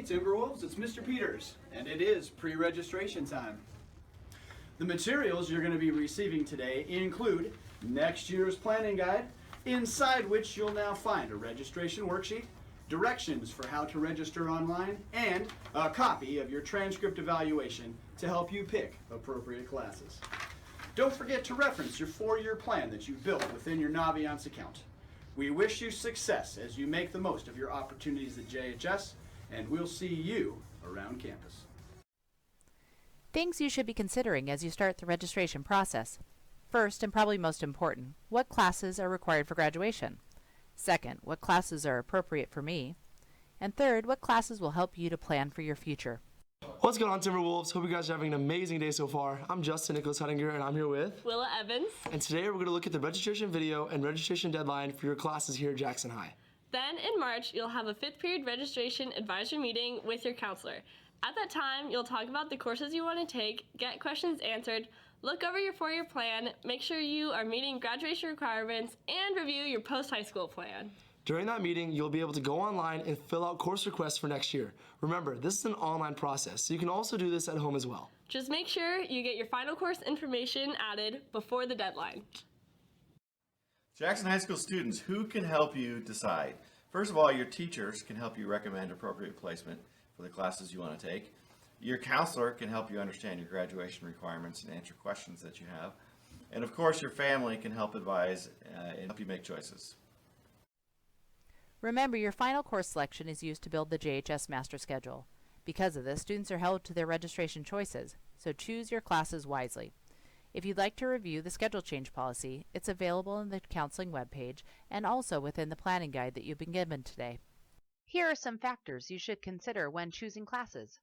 Hey Timberwolves, it's Mr. Peters, and it is pre-registration time. The materials you're going to be receiving today include next year's planning guide, inside which you'll now find a registration worksheet, directions for how to register online, and a copy of your transcript evaluation to help you pick appropriate classes. Don't forget to reference your 4-year plan that you built within your Naviance account. We wish you success as you make the most of your opportunities at JHS, and we'll see you around campus. Things you should be considering as you start the registration process. First, and probably most important, what classes are required for graduation? Second, what classes are appropriate for me? And third, what classes will help you to plan for your future? What's going on, Timberwolves? Hope you guys are having an amazing day so far. I'm Justin Nicholas Huttinger, and I'm here with Willa Evans. And today we're going to look at the registration video and registration deadline for your classes here at Jackson High. Then in March, you'll have a 5th period registration advisory meeting with your counselor. At that time, you'll talk about the courses you want to take, get questions answered, look over your 4-year plan, make sure you are meeting graduation requirements, and review your post-high school plan. During that meeting, you'll be able to go online and fill out course requests for next year. Remember, this is an online process, so you can also do this at home as well. Just make sure you get your final course information added before the deadline. Jackson High School students, who can help you decide? First of all, your teachers can help you recommend appropriate placement for the classes you want to take. Your counselor can help you understand your graduation requirements and answer questions that you have. And of course, your family can help advise and help you make choices. Remember, your final course selection is used to build the JHS master schedule. Because of this, students are held to their registration choices, so choose your classes wisely. If you'd like to review the schedule change policy, it's available on the counseling webpage and also within the planning guide that you've been given today. Here are some factors you should consider when choosing classes.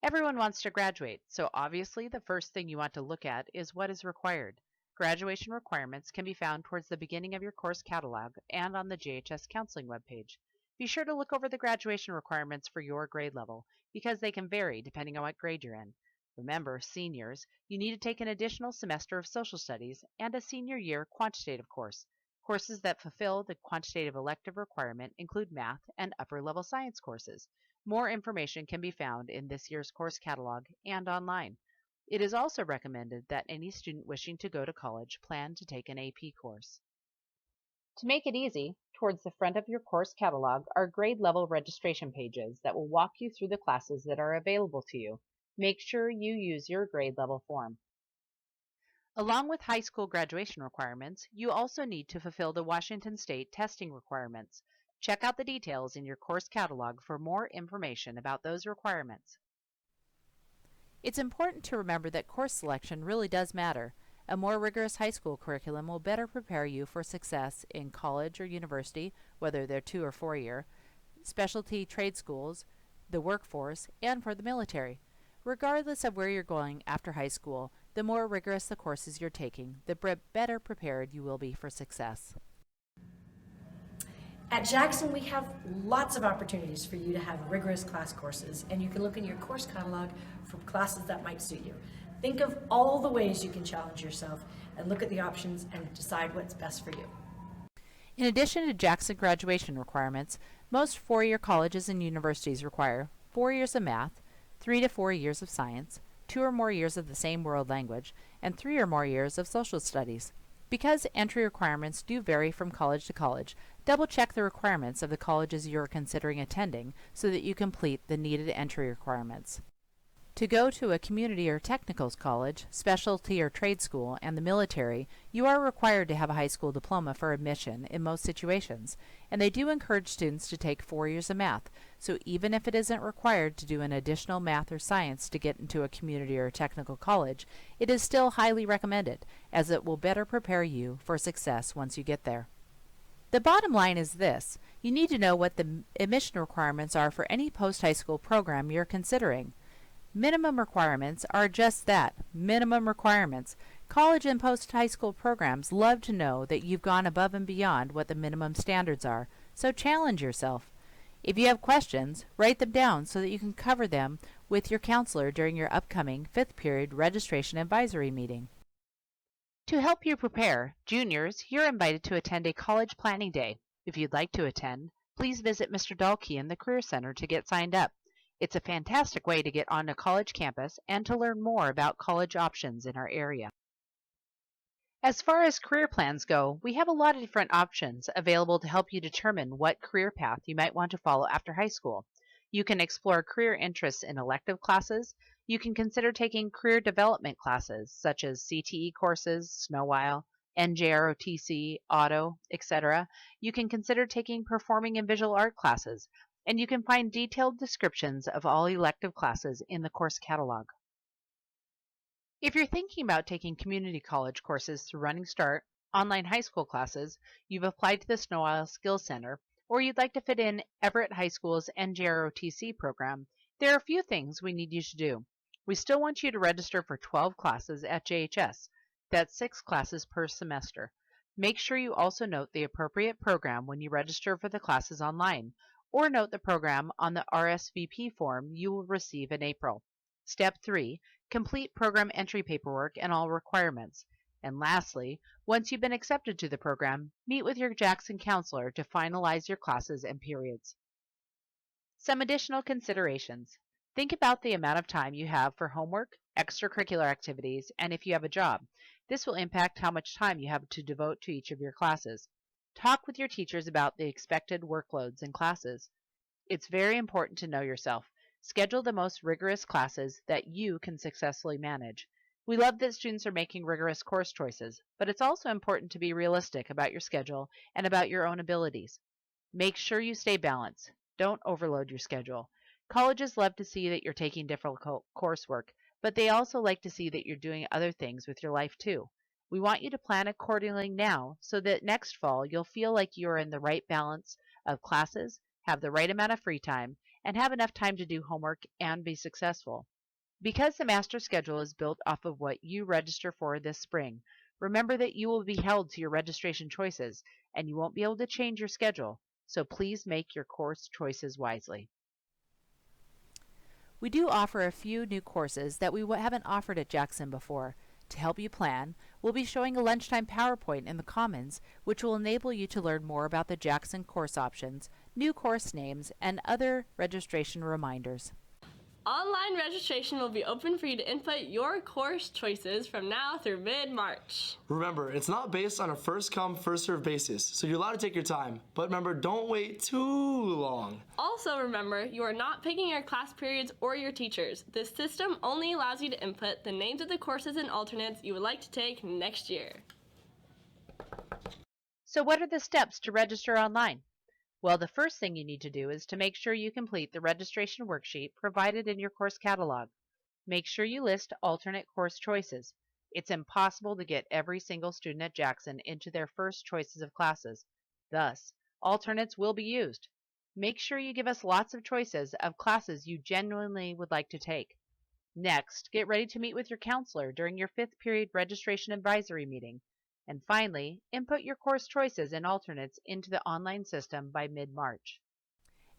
Everyone wants to graduate, so obviously the first thing you want to look at is what is required. Graduation requirements can be found towards the beginning of your course catalog and on the JHS counseling webpage. Be sure to look over the graduation requirements for your grade level, because they can vary depending on what grade you're in. Remember, seniors, you need to take an additional semester of social studies and a senior year quantitative course. Courses that fulfill the quantitative elective requirement include math and upper level science courses. More information can be found in this year's course catalog and online. It is also recommended that any student wishing to go to college plan to take an AP course. To make it easy, towards the front of your course catalog are grade level registration pages that will walk you through the classes that are available to you. Make sure you use your grade level form. Along with high school graduation requirements, you also need to fulfill the Washington State testing requirements. Check out the details in your course catalog for more information about those requirements. It's important to remember that course selection really does matter. A more rigorous high school curriculum will better prepare you for success in college or university, whether they're 2 or 4-year, specialty trade schools, the workforce, and for the military. Regardless of where you're going after high school, the more rigorous the courses you're taking, the better prepared you will be for success. At Jackson, we have lots of opportunities for you to have rigorous class courses, and you can look in your course catalog for classes that might suit you. Think of all the ways you can challenge yourself and look at the options and decide what's best for you. In addition to Jackson graduation requirements, most 4-year colleges and universities require 4 years of math, 3 to 4 years of science, 2 or more years of the same world language, and 3 or more years of social studies. Because entry requirements do vary from college to college, double-check the requirements of the colleges you are considering attending so that you complete the needed entry requirements. To go to a community or technical college, specialty or trade school, and the military, you are required to have a high school diploma for admission in most situations, and they do encourage students to take 4 years of math, so even if it isn't required to do an additional math or science to get into a community or technical college, it is still highly recommended, as it will better prepare you for success once you get there. The bottom line is this: you need to know what the admission requirements are for any post-high school program you're considering. Minimum requirements are just that, minimum requirements. College and post-high school programs love to know that you've gone above and beyond what the minimum standards are, so challenge yourself. If you have questions, write them down so that you can cover them with your counselor during your upcoming 5th period registration advisory meeting. To help you prepare, juniors, you're invited to attend a college planning day. If you'd like to attend, please visit Mr. Dahlke in the Career Center to get signed up. It's a fantastic way to get on a college campus and to learn more about college options in our area. As far as career plans go, we have a lot of different options available to help you determine what career path you might want to follow after high school. You can explore career interests in elective classes. You can consider taking career development classes such as CTE courses, SnowWhile, NJROTC, Auto, etc. You can consider taking performing and visual art classes, and you can find detailed descriptions of all elective classes in the course catalog. If you're thinking about taking community college courses through Running Start, online high school classes, you've applied to the SnowIsle Skills Center, or you'd like to fit in Everett High School's NJROTC program, there are a few things we need you to do. We still want you to register for 12 classes at JHS. That's 6 classes per semester. Make sure you also note the appropriate program when you register for the classes online, or note the program on the RSVP form you will receive in April. Step 3. Complete program entry paperwork and all requirements. And lastly, once you've been accepted to the program, meet with your Jackson counselor to finalize your classes and periods. Some additional considerations. Think about the amount of time you have for homework, extracurricular activities, and if you have a job. This will impact how much time you have to devote to each of your classes. Talk with your teachers about the expected workloads in classes. It's very important to know yourself. Schedule the most rigorous classes that you can successfully manage. We love that students are making rigorous course choices, but it's also important to be realistic about your schedule and about your own abilities. Make sure you stay balanced. Don't overload your schedule. Colleges love to see that you're taking difficult coursework, but they also like to see that you're doing other things with your life too. We want you to plan accordingly now so that next fall you'll feel like you're in the right balance of classes, have the right amount of free time, and have enough time to do homework and be successful. Because the master schedule is built off of what you register for this spring, remember that you will be held to your registration choices and you won't be able to change your schedule, so please make your course choices wisely. We do offer a few new courses that we haven't offered at Jackson before. To help you plan, we'll be showing a lunchtime PowerPoint in the Commons, which will enable you to learn more about the Jackson course options, new course names, and other registration reminders. Online registration will be open for you to input your course choices from now through mid-March. Remember, it's not based on a first-come, first-served basis, so you're allowed to take your time. But remember, don't wait too long. Also remember, you are not picking your class periods or your teachers. This system only allows you to input the names of the courses and alternates you would like to take next year. So what are the steps to register online? Well, the first thing you need to do is to make sure you complete the registration worksheet provided in your course catalog. Make sure you list alternate course choices. It's impossible to get every single student at Jackson into their first choices of classes. Thus, alternates will be used. Make sure you give us lots of choices of classes you genuinely would like to take. Next, get ready to meet with your counselor during your 5th period registration advisory meeting. And finally, input your course choices and alternates into the online system by mid-March.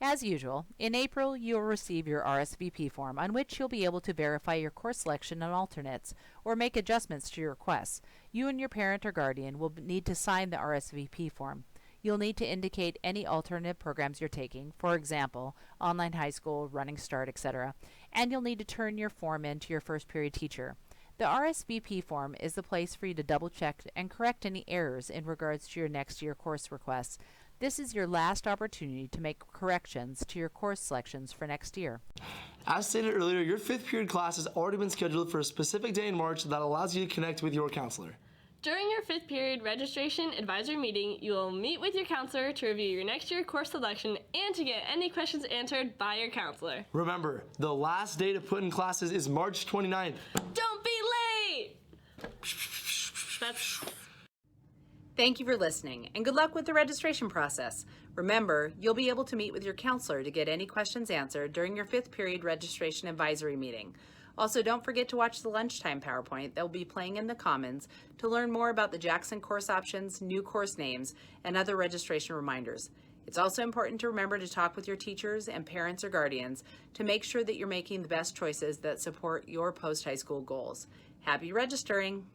As usual, in April you will receive your RSVP form on which you'll be able to verify your course selection and alternates or make adjustments to your requests. You and your parent or guardian will need to sign the RSVP form. You'll need to indicate any alternative programs you're taking, for example, online high school, Running Start, etc., and you'll need to turn your form in to your first period teacher. The RSVP form is the place for you to double check and correct any errors in regards to your next year course requests. This is your last opportunity to make corrections to your course selections for next year. As stated earlier, your 5th period class has already been scheduled for a specific day in March that allows you to connect with your counselor. During your 5th period registration advisory meeting, you will meet with your counselor to review your next year course selection and to get any questions answered by your counselor. Remember, the last day to put in classes is March 29th. Don't be late! Thank you for listening, and good luck with the registration process. Remember, you'll be able to meet with your counselor to get any questions answered during your 5th period registration advisory meeting. Also, don't forget to watch the lunchtime PowerPoint that will be playing in the Commons to learn more about the Jackson course options, new course names, and other registration reminders. It's also important to remember to talk with your teachers and parents or guardians to make sure that you're making the best choices that support your post-high school goals. Happy registering!